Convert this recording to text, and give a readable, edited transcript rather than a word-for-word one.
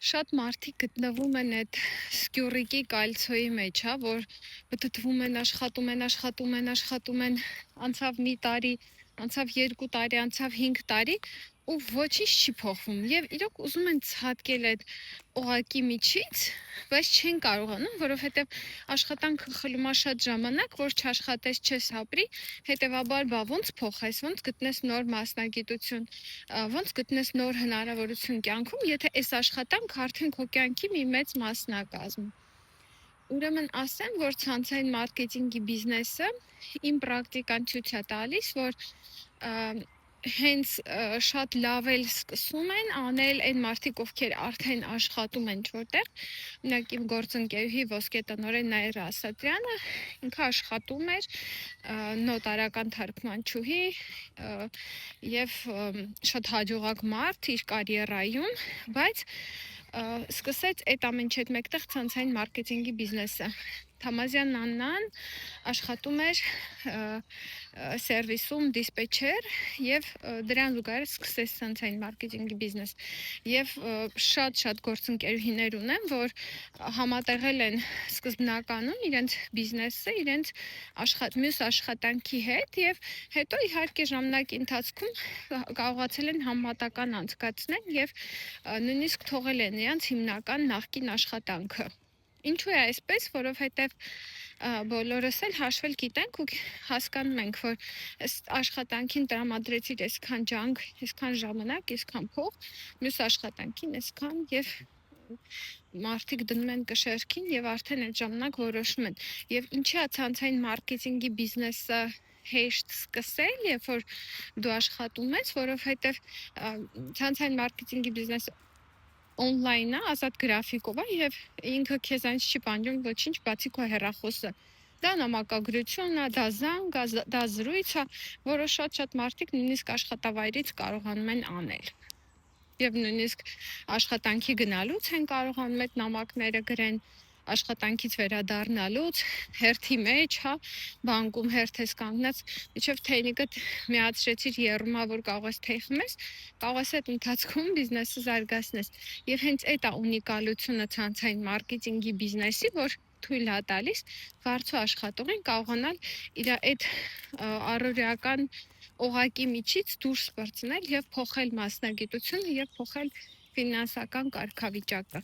Շատ մարդիկ գտնվում են այդ սկյուրիկի կալցոյի մեջ, հա, որ բդդվում են, աշխատում են, անցավ մի տարի, անցավ 2 տարի, անցավ 5 տարի ու ոչինչ չի փոխվում։ Եվ իրոք ուզում են ցատկել այդ օղակի միջից, բայց չեն կարողանում, որովհետև աշխատանքը խլում է շատ ժամանակ, որ չաշխատես չես ապրի, հետևաբար բա ոնց փոխես, ոնց գտնես նոր մասնագիտություն, ոնց գտնես նոր հնարավորություն կյանքում, եթե այս աշխատանքը արդեն քո կյանքի մի մեծ մասն է կազմում։ Ուրեմն ասեմ, որ ցանցային մարքեթինգի բիզնեսը իմ պրակտիկան ցույց է տալիս, որ հենց շատ լավ էլ սկսում են անել այն մարդիկ, ովքեր արդեն աշխատում են որտեղ, օրինակ իմ գործընկերուհի ոսկե տնօրեն Նաիրա Ասատրյանը, ինքը աշխատում էր նոտարական թարգմանչուհի եւ շատ հաջողակ մարդ իր կարիերայում, բայց սկսեց այդ ամենի հետ մեկտեղ ցանցային մարքեթինգի բիզնեսը։ Թամազյան Աննան աշխատում էր սերվիսում դիսպեչեր եւ դրան զուգահեռ սկսեց ցանցային մարքեթինգի բիզնես։ Եվ շատ գործընկերուհիներ ունեմ, որ համատեղել են սկզբնականում իրենց բիզնեսը, իրենց մյուս աշխատանքի հետ եւ հետո իհարկե ժամանակի ընթացքում կարողացել են համատական անցկացնել եւ նույնիսկ թողել են իրենց հիմնական նախկին աշխատանքը։ Ինչու է այսպես, որովհետև բոլորս էլ հաշվել գիտենք ու հասկանում ենք, որ այս աշխատանքին տրամադրեցիր այսքան ջանք, այսքան ժամանակ, այսքան փող, մյուս աշխատանքին այսքան եւ մարդիկ դնում են կշերքին եւ արդեն այդ ժամանակ որոշում են։ Եվ ինչի է ցանցային մարքեթինգի բիզնեսը հեշտ սկսել, երբ որ դու աշխատում ես, որովհետեւ ցանցային մարքեթինգի բիզնեսը on-line է, ազատ գրաֆիկով է եւ ինքը քեզանից չի պահանջում ոչինչ բացի քո հեռախոսը։ Դա նամակագրություն է, դա զանգ է, դա զրույց է, որը շատ մարդիկ նույնիսկ աշխատավայրից կարողանում են անել։ Եվ նույնիսկ աշխատանքի գնալուց են կարողանում այդ նամակները գրեն, աշխատանքից վերադառնալուց, հերթի մեջ, հա, բանկում հերթ ես կանգնած, միջև թեյնիկդ միացրեցիր եռումա, որ կարող ես թեյ խմես, կարող ես այդ ընթացքում բիզնեսը զարգացնես։ Եվ հենց այդ է ունիկալությունը ցանցային մարքեթինգի բիզնեսի, որ թույլ է տալիս վարձու աշխատողին կարողանալ իր այդ առօրեական օղակի միջից դուրս պրծնել եւ փոխել մասնագիտությունը եւ փոխել ֆինանսական կարգավիճակը։